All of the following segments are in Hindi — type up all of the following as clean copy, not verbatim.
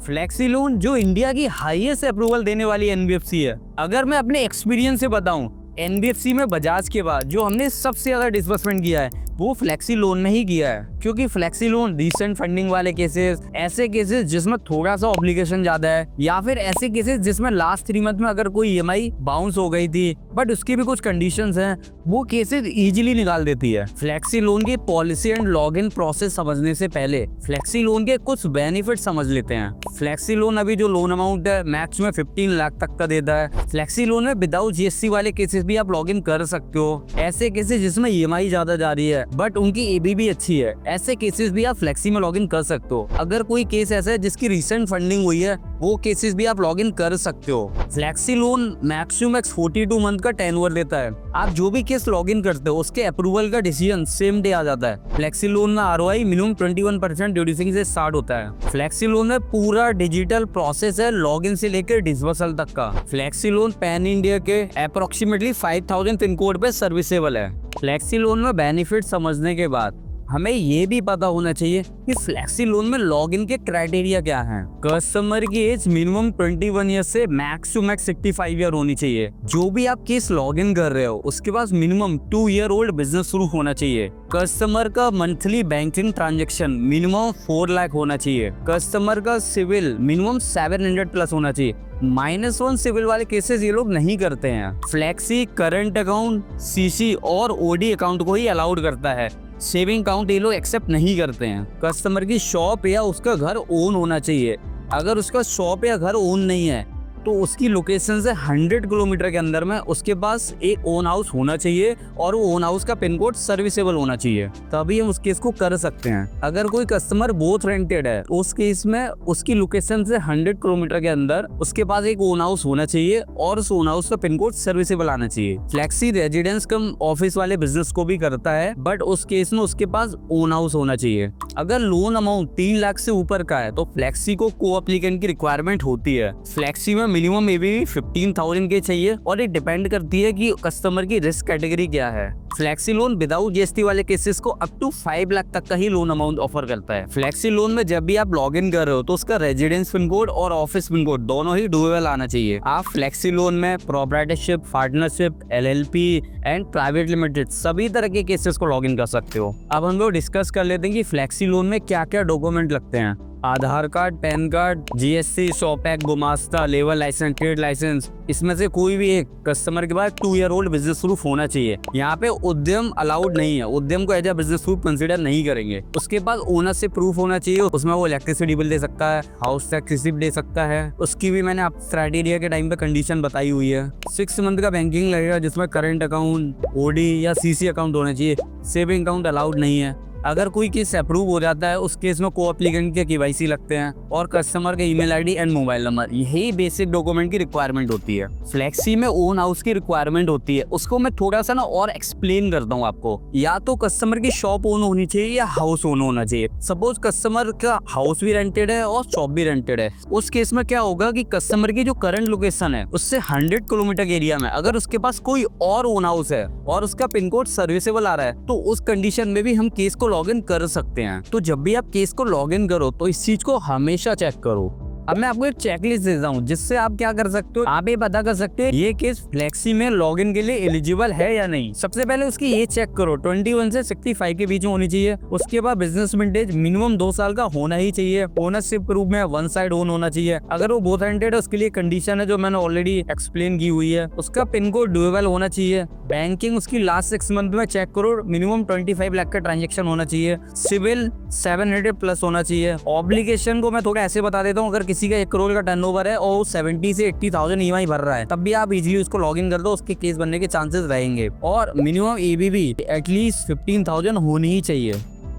फ्लेक्सी लोन जो इंडिया की हाईएस्ट अप्रूवल देने वाली एनबीएफसी है। अगर मैं अपने एक्सपीरियंस से बताऊं, एनबीएफसी में बजाज के बाद जो हमने सबसे ज्यादा डिसबर्समेंट किया है वो फ्लेक्सी लोन में ही किया है, क्योंकि फ्लेक्सी लोन रिसेंट फंडिंग वाले केसेस, ऐसे केसेस जिसमें थोड़ा सा ऑब्लिगेशन ज्यादा है, या फिर ऐसे केसेस जिसमें लास्ट 3 मंथ में अगर कोई ईएमआई बाउंस हो गई थी बट उसकी भी कुछ कंडीशंस हैं, वो केसेस इजीली निकाल देती है। फ्लेक्सी लोन की पॉलिसी एंड लॉगिन प्रोसेस समझने से पहले फ्लेक्सी लोन के कुछ बेनिफिट समझ लेते हैं। फ्लेक्सी लोन अभी जो लोन अमाउंट है मैक्स में 15 लाख तक का देता है। फ्लेक्सी लोन में विदाउट जीएसटी वाले केसेस भी आप लॉगिन कर सकते हो। ऐसे केसेस जिसमें ईएमआई ज्यादा जा रही है बट उनकी एबी भी अच्छी है, ऐसे केसेस भी आप फ्लेक्सी में लॉगिन कर सकते हो। अगर कोई केस ऐसा है जिसकी रिसेंट फंडिंग हुई है, वो केसेस भी आप लॉगिन कर सकते हो। फ्लेक्सी लोन मैक्सिमम 42 मंथ का टेन्योर देता है। आप जो भी केस लॉगिन करते हो उसके अप्रूवल का डिसीजन सेम डे आ जाता है। फ्लेक्सी लोन में आरओआई मिनिमम 21% ड्यूरेशन से स्टार्ट होता है। फ्लेक्सी लोन में पूरा डिजिटल प्रोसेस है लॉगिन से लेकर डिसबर्सल तक का। फ्लेक्सी लोन पैन इंडिया के अप्रोक्सीमेटली 5000 पिन कोड पे सर्विसेबल है। फ्लेक्सी लोन में बेनिफिट समझने के बाद हमें ये भी पता होना चाहिए कि फ्लेक्सी लोन में लॉगिन के क्राइटेरिया क्या हैं। कस्टमर की एज मिनिमम 21 ईयर से मैक्स टू मैक्स 65 ईयर होनी चाहिए। जो भी आप केस लॉगिन कर रहे हो उसके पास मिनिमम 2 ईयर ओल्ड बिजनेस शुरू होना चाहिए। कस्टमर का monthly banking transaction minimum 4 lakh होना चाहिए। कस्टमर का सिविल मिनिमम 700 प्लस होना चाहिए। -1 सिविल वाले केसेस ये लोग नहीं करते हैं। फ्लेक्सी करंट अकाउंट, सीसी और ओडी अकाउंट को ही अलाउड करता है। सेविंग अकाउंट ये लोग एक्सेप्ट नहीं करते हैं। कस्टमर की शॉप या उसका घर ओन होना चाहिए। अगर उसका शॉप या घर ओन नहीं है तो उसकी लोकेशन से 100 किलोमीटर के अंदर में उसके पास एक ओन हाउस होना चाहिए और वो ओन हाउस का पिन कोड सर्विसेबल होना चाहिए, तभी हम उस केस को कर सकते हैं। अगर कोई कस्टमर बोथ रेंटेड है उस केस में उसकी लोकेशन से 100 किलोमीटर के अंदर उसके पास एक ओन हाउस होना चाहिए और उस ओन हाउस का पिन कोड सर्विसेबल आना चाहिए। फ्लेक्सी रेजिडेंस कम ऑफिस वाले बिजनेस को भी करता है बट उस केस में उसके पास ओन हाउस होना चाहिए। अगर लोन अमाउंट 3 लाख से ऊपर का है तो फ्लेक्सी को को एप्लीकेंट की रिक्वायरमेंट होती है। फ्लेक्सी में मिनिमम मे बी 15,000 के चाहिए और ये डिपेंड करती है कि कस्टमर की रिस्क कैटेगरी क्या है। फ्लेक्सी लोन विदाउट जीएसटी वाले केसेस को अप टू 5 लाख तक का ही लोन अमाउंट ऑफर करता है। फ्लेक्सी लोन में जब भी आप लॉग इन कर रहे हो तो उसका रेजिडेंस पिन कोड और ऑफिस पिन कोड दोनों ही डुएबल आना चाहिए। आप फ्लेक्सी लोन में proprietorship, partnership, LLP and private limited सभी तरह के केसेस को लॉग इन कर सकते हो। अब हम लोग डिस्कस कर लेते हैं कि फ्लेक्सी लोन में क्या क्या डॉक्यूमेंट लगते हैं। Aadhaar card, PAN card, GST, shop act, गुमास्ता, लेबर लाइसेंस, ट्रेड लाइसेंस, इसमें से कोई भी एक कस्टमर के पास 2 ईयर ओल्ड बिजनेस प्रूफ होना चाहिए। यहाँ पे उद्यम अलाउड नहीं है, उद्यम को as a business proof consider नहीं करेंगे। उसके पास ओनरशिप प्रूफ होना चाहिए, उसमें वो इलेक्ट्रिसिटी बिल दे सकता है, हाउस टैक्स रिसिप्ट दे सकता है। उसकी भी मैंने आप क्राइटेरिया के टाइम पे कंडीशन बताई हुई है। 6 मंथ का बैंकिंग लगेगा जिसमें करंट अकाउंट, ओडी या सीसी अकाउंट होना चाहिए। सेविंग अकाउंट अलाउड नहीं है। अगर कोई केस अप्रूव हो जाता है उस केस में को एप्लीकेंट के केवाईसी लगते हैं और कस्टमर के email ID and mobile number, यही बेसिक डॉक्यूमेंट की रिक्वायरमेंट होती है। फ्लेक्सी में ओन हाउस की रिक्वायरमेंट होती है, उसको मैं थोड़ा सा ना और एक्सप्लेन करता हूँ आपको। या तो कस्टमर की शॉप ओन होनी चाहिए या हाउस ओन होना चाहिए। सपोज कस्टमर का हाउस भी रेंटेड है और शॉप भी रेंटेड है, उस केस में क्या होगा कि कस्टमर की जो करंट लोकेशन है उससे 100 किलोमीटर के एरिया में अगर उसके पास कोई और ओन हाउस है और उसका पिन कोड सर्विसेबल आ रहा है तो उस कंडीशन में भी हम केस को लॉगिन कर सकते हैं। तो जब भी आप केस को लॉगिन करो तो इस चीज को हमेशा चेक करो। अब मैं आपको एक चेकलिस्ट देता हूँ जिससे आप क्या कर सकते हो, आप ये पता कर सकते हो ये केस फ्लेक्सी में लॉगिन के लिए एलिजिबल है या नहीं। सबसे पहले उसकी ये चेक करो 21 से 65 के बीच में होनी चाहिए। उसके बाद बिजनेस विंटेज मिनिमम 2 साल का होना ही चाहिए। ओनरशिप प्रूफ में 1 साइड ओन होना चाहिए। अगर वो बोथ रेंटेड है उसके लिए कंडीशन है जो मैंने ऑलरेडी एक्सप्लेन की हुई है। उसका पिन कोड डुएबल होना चाहिए। बैंकिंग उसकी लास्ट 6 मंथ में चेक करो, मिनिमम 25 लाख का ट्रांजेक्शन होना चाहिए। सिविल 700 प्लस होना चाहिए। ऑब्लिगेशन को मैं थोड़ा ऐसे बता देता हूँ, अगर किसी का 1 करोड़ का टर्नओवर है और 70 से 80,000 ईएमआई भर रहा है तब भी आप इजीली उसको लॉगिन कर दो, उसके केस बनने के चांसेस रहेंगे। और मिनिमम एबीबी एटलीस्ट 15,000 होनी ही चाहिए।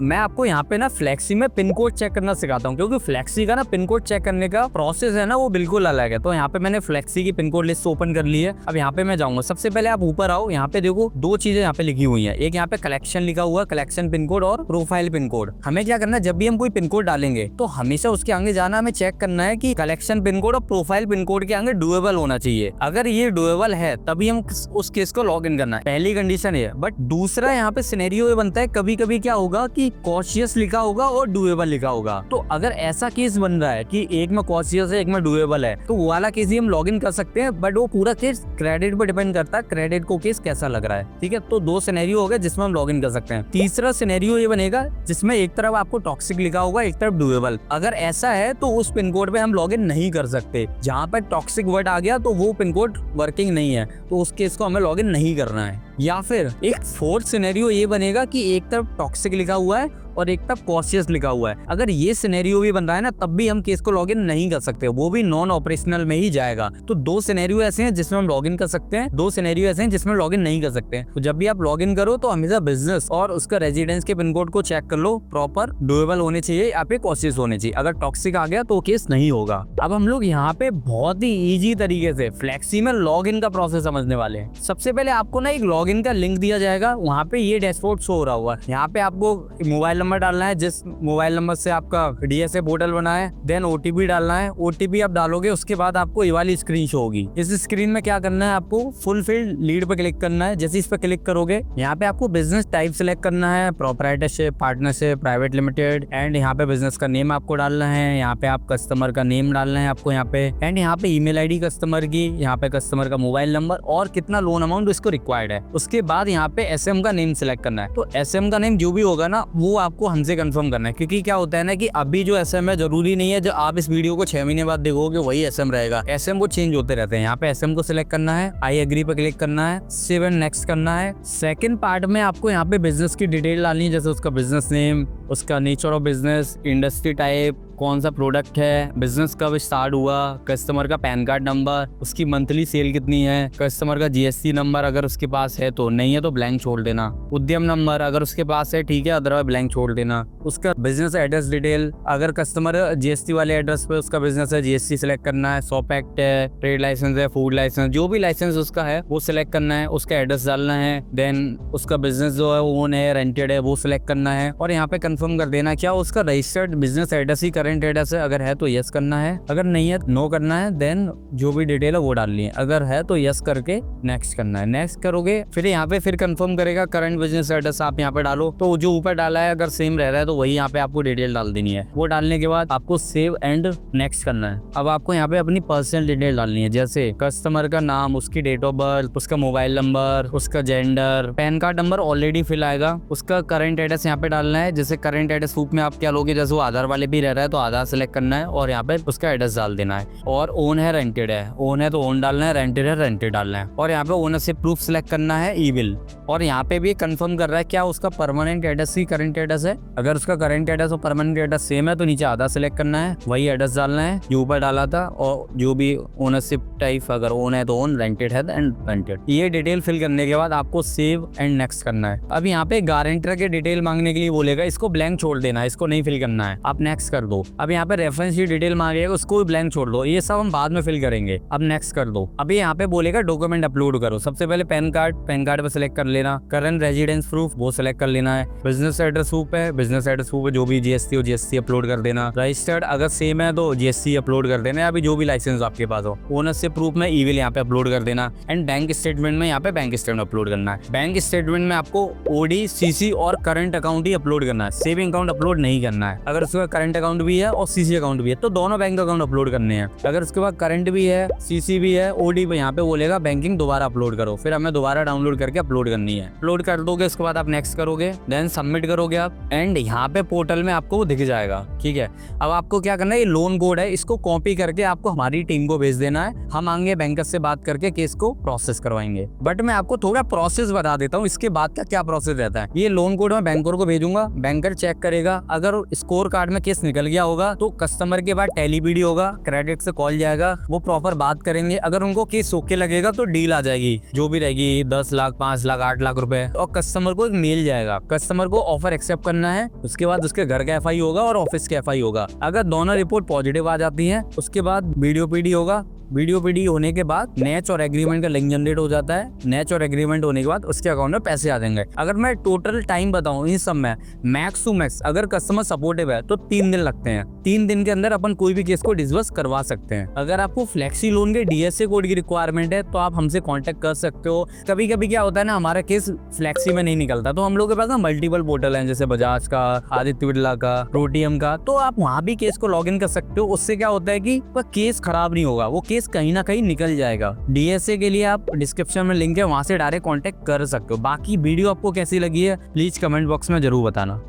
मैं आपको यहाँ पे ना फ्लेक्सी में पिन कोड चेक करना सिखाता हूँ, क्योंकि फ्लेक्सी का ना पिन कोड चेक करने का प्रोसेस है ना वो बिल्कुल अलग है। तो यहाँ पे मैंने फ्लेक्सी की पिन कोड लिस्ट ओपन कर ली है। अब यहाँ पे मैं जाऊंगा, सबसे पहले आप ऊपर आओ, यहाँ पे देखो 2 चीजें यहाँ पे लिखी हुई है। एक यहाँ पे कलेक्शन लिखा हुआ, कलेक्शन पिन कोड और प्रोफाइल पिन कोड। हमें क्या करना है, जब भी हम कोई पिन कोड डालेंगे तो हमेशा उसके आगे जाना, हमें चेक करना है कि कलेक्शन पिन कोड और प्रोफाइल पिन कोड के आगे डुएबल होना चाहिए। अगर ये डुएबल है तभी हम उस केस को लॉग इन करना है, पहली कंडीशन है। बट दूसरा यहाँ पे सिनेरियो ये बनता है, कभी कभी क्या होगा कि कि कॉशियस लिखा होगा और डुएबल लिखा होगा। तो अगर ऐसा केस बन रहा है कि एक में कॉशियस है एक में डुएबल है, तो वो वाला केस ही हम लॉग इन कर सकते हैं, बट वो पूरा केस क्रेडिट पर डिपेंड करता है, क्रेडिट को केस कैसा लग रहा है। ठीक है, तो 2 सिनेरियो हो गए जिसमें हम लॉग इन कर सकते हैं। तीसरा सिनेरियो ये बनेगा जिसमें एक तरफ आपको टॉक्सिक लिखा होगा, एक तरफ डुएबल। अगर ऐसा है तो उस पिन कोड पे हम लॉग इन नहीं कर सकते। जहां पर टॉक्सिक वर्ड आ गया तो वो पिन कोड वर्किंग नहीं है, तो उस केस को हमें लॉग इन नहीं करना है। या फिर एक फोर्थ सिनेरियो ये बनेगा कि एक तरफ टॉक्सिक लिखा हुआ है और एक तरफ कॉशियस लिखा हुआ है। अगर ये सिनेरियो भी बन रहा है ना, तब भी हम केस को लॉगिन नहीं कर सकते, वो भी नॉन ऑपरेशनल में ही जाएगा। तो 2 सिनेरियो ऐसे हैं जिसमें हम लॉगिन कर सकते हैं, 2 सिनेरियो ऐसे हैं जिसमें लॉगिन नहीं कर सकते हैं। तो जब भी आप लॉगिन करो तो हमेशा बिजनेस और उसका रेजिडेंस के पिन कोड को चेक कर लो, प्रॉपर डुएबल होने चाहिए या फिर कॉशियस होने चाहिए। अगर टॉक्सिक आ गया तो केस नहीं होगा। अब हम लोग यहाँ पे बहुत ही इजी तरीके से फ्लेक्सी में लॉगिन का प्रोसेस समझने वाले हैं। सबसे पहले आपको ना एक लॉगिन का लिंक दिया जाएगा, वहाँ पे ये डैशबोर्ड शो हो रहा हुआ है। यहाँ पे आपको मोबाइल नंबर डालना है, जिस मोबाइल नंबर से आपका डीएसए पोर्टल बना है, देन ओटीपी डालना है। ओटीपी आप डालोगे उसके बाद आपको ये वाली स्क्रीन शो होगी। इस स्क्रीन में क्या करना है, आपको फुलफिल लीड पे क्लिक करना है। जैसे इस पे क्लिक करोगे यहाँ पे आपको बिजनेस टाइप सिलेक्ट करना है, proprietorship, partnership, private limited, and यहाँ पे बिजनेस का नेम आपको डालना है। यहाँ पे आप कस्टमर का नेम डालना है आपको यहाँ पे, एंड यहाँ पे ईमेल आईडी कस्टमर की, यहाँ पे कस्टमर का मोबाइल नंबर और कितना लोन अमाउंट इसको रिक्वायर्ड है। उसके बाद यहाँ पे एसएम का नेम सिलेक्ट करना है। तो एसएम का नेम जो भी होगा ना वो आपको हमसे कंफर्म करना है, क्योंकि क्या होता है ना कि अभी जो एसएम है जरूरी नहीं है जो आप इस वीडियो को 6 महीने बाद देखोगे वही एसएम रहेगा। एसएम को चेंज होते रहते हैं। यहाँ पे एसएम को सिलेक्ट करना है, आई एग्री पे क्लिक करना है, सेव एंड नेक्स्ट करना है। सेकंड पार्ट में आपको यहाँ पे बिजनेस की डिटेल डालनी है, जैसे उसका बिजनेस नेम, उसका nature of business, industry type, कौन सा प्रोडक्ट है, बिजनेस कब स्टार्ट हुआ, कस्टमर का पैन कार्ड नंबर, उसकी मंथली सेल कितनी है, कस्टमर का जीएसटी नंबर अगर उसके पास है तो, नहीं है तो ब्लैंक छोड़ देना, उद्यम नंबर अगर उसके पास है ठीक है, अदरवाइज ब्लैंक छोड़ देना, उसका बिजनेस एड्रेस डिटेल, अगर कस्टमर जीएसटी वाले एड्रेस पे उसका बिजनेस है जीएसटी सिलेक्ट करना है, शॉप एक्ट है, ट्रेड लाइसेंस है, फूड लाइसेंस, जो भी लाइसेंस उसका है वो सिलेक्ट करना है, उसका एड्रेस डालना है, देन उसका बिजनेस जो है ओन है रेंटेड है वो सिलेक्ट करना है, और यहाँ पे कंफर्म कर देना क्या उसका रजिस्टर्ड बिजनेस एड्रेस ही करंट एड्रेस है। अगर है तो यस करना है, अगर नहीं है नो करना है, देन जो भी डिटेल है वो डालनी है। अगर है तो यस करके नेक्स्ट करना है। नेक्स्ट करोगे फिर यहाँ पे फिर कंफर्म करेगा करंट बिजनेस एड्रेस आप यहाँ पे डालो, तो जो ऊपर डाला है अगर सेम रह रहा है तो वही यहाँ पे आपको डिटेल डाल देनी है। वो डालने के बाद आपको सेव एंड नेक्स्ट करना है। अब आपको यहाँ पे अपनी पर्सनल डिटेल डालनी है, जैसे कस्टमर का नाम, उसकी डेट ऑफ बर्थ, उसका मोबाइल नंबर, उसका gender, PAN card number already fill आएगा, उसका करंट एड्रेस यहाँ पे डालना है। जैसे करंट एड्रेस प्रूफ में आप क्या लोगे, जैसे वो आधार वाले भी रह रहा है तो आधार सेलेक्ट करना है और यहाँ पे उसका एड्रेस डाल देना है। और ओन है रेंटेड है, ओन है तो ओन डालना है, रेंटेड है रेंटेड डालना है, और यहाँ पे ओनरशिप प्रूफ सिलेक्ट करना है, ई बिल। और यहाँ पे भी कंफर्म कर रहा है क्या उसका परमानेंट एड्रेस ही करंट एड्रेस है। अगर उसका करंट एड्रेस और परमानेंट एड्रेस सेम है तो नीचे आधार सेलेक्ट करना है, वही एड्रेस डालना है जो ऊपर डाला था, और जो भी ओनरशिप टाइप अगर ओन है तो ओन, रेंटेड है एंड रेंटेड। ये डिटेल फिल करने के बाद आपको सेव एंड नेक्स्ट करना है। अब यहाँ पे गारंटर के डिटेल मांगने के लिए बोलेगा, इसको ब्लैंक छोड़ देना है, इसको नहीं फिल करना है, आप नेक्स्ट कर दो। अब यहाँ पे रेफरेंस की डिटेल मांगेगा, उसको ब्लैंक छोड़ दो, ये सब हम बाद में फिल करेंगे। अब नेक्स्ट कर दो। अभी यहाँ पे बोलेगा डॉक्यूमेंट अपलोड करो। सबसे पहले पैन कार्ड पे सिलेक्ट कर लेना, करंट रेजिडेंस प्रूफ वो सिलेक्ट कर लेना है, बिजनेस एड्रेस प्रूफ है, बिजनेस एड्रेस प्रूफ है, जो भी जीएसटी हो जीएसटी अपलोड कर देना, रजिस्टर्ड अगर सेम है तो जीएसटी अपलोड कर देना, अभी जो भी लाइसेंस आपके पास हो। ओनरशिप प्रूफ में ई बिल यहाँ पे अपलोड कर देना, एंड बैंक स्टेटमेंट में यहाँ पे बैंक स्टेटमेंट अपलोड करना है। बैंक स्टेटमेंट में आपको ओडी, सीसी और करंट अकाउंट ही अपलोड करना है, सेविंग अकाउंट अपलोड नहीं करना है। अगर उसका करंट अकाउंट भी है और सीसी अकाउंट भी है तो दोनों बैंक अकाउंट अपलोड करने हैं। अगर उसके बाद करंट भी है, सीसी भी है, ओडी भी, यहाँ पे बोलेगा बैंकिंग दोबारा अपलोड करो, फिर हमें दोबारा डाउनलोड करके अपलोड करनी है। अपलोड कर दोगे उसके बाद आप नेक्स्ट करोगे, देन सबमिट करोगे आप, एंड यहाँ पे पोर्टल में आपको वो दिख जाएगा। ठीक है, अब आपको क्या करना है, ये लोन कोड है, इसको कॉपी करके आपको हमारी टीम को भेज देना है। हम आएंगे बैंकर से बात करके केस को प्रोसेस करवाएंगे। बट मैं आपको थोड़ा प्रोसेस बता देता हूँ, इसके बाद का क्या प्रोसेस रहता है। ये लोन कोड मैं बैंकर को भेजूंगा, बैंकर चेक करेगा, अगर स्कोर कार्ड में केस निकल गया होगा तो कस्टमर के बाद टेलीपीडी होगा, क्रेडिट से कॉल जाएगा, वो प्रॉपर बात करेंगे। अगर उनको केस ओके लगेगा तो डील आ जाएगी, जो भी रहेगी 10 लाख, 5 लाख, 8 लाख रुपए, और कस्टमर को एक मेल जाएगा, कस्टमर को ऑफर एक्सेप्ट करना है। उसके बाद उसके घर का एफआई होगा और ऑफिस का एफआई होगा। अगर दोनों रिपोर्ट पॉजिटिव आ जाती है उसके बाद वीडियो पीडी होगा, वीडियो पीडी होने के बाद नेच और एग्रीमेंट का लिंक जनरेट हो जाता है। नेच और एग्रीमेंट होने के बाद उसके अकाउंट में पैसे आ जाएंगे। अगर मैं टोटल टाइम बताऊं इस सब में, मैक्स टू मैक्स अगर कस्टमर सपोर्टिव है तो 3 दिन लगते हैं। 3 दिन के अंदर अपन कोई भी केस को डिस्बर्स करवा सकते हैं। अगर आपको फ्लेक्सी लोन के डीएसए कोड की रिक्वायरमेंट है तो आप हमसे कांटेक्ट कर सकते हो। कभी कभी क्या होता है ना, हमारा केस फ्लेक्सी में नहीं निकलता, तो हम लोग के पास ना मल्टीपल पोर्टल हैं, जैसे बजाज का, आदित्य बिरला का, प्रोटियम का, तो आप वहां भी केस को लॉग इन कर सकते हो। उससे क्या होता है कि वह केस खराब नहीं होगा, वो केस कहीं ना कहीं निकल जाएगा। डीएसए के लिए आप डिस्क्रिप्शन में लिंक है, वहां से डायरेक्ट कांटेक्ट कर सकते हो। बाकी वीडियो आपको कैसी लगी है प्लीज कमेंट बॉक्स में जरूर बताना।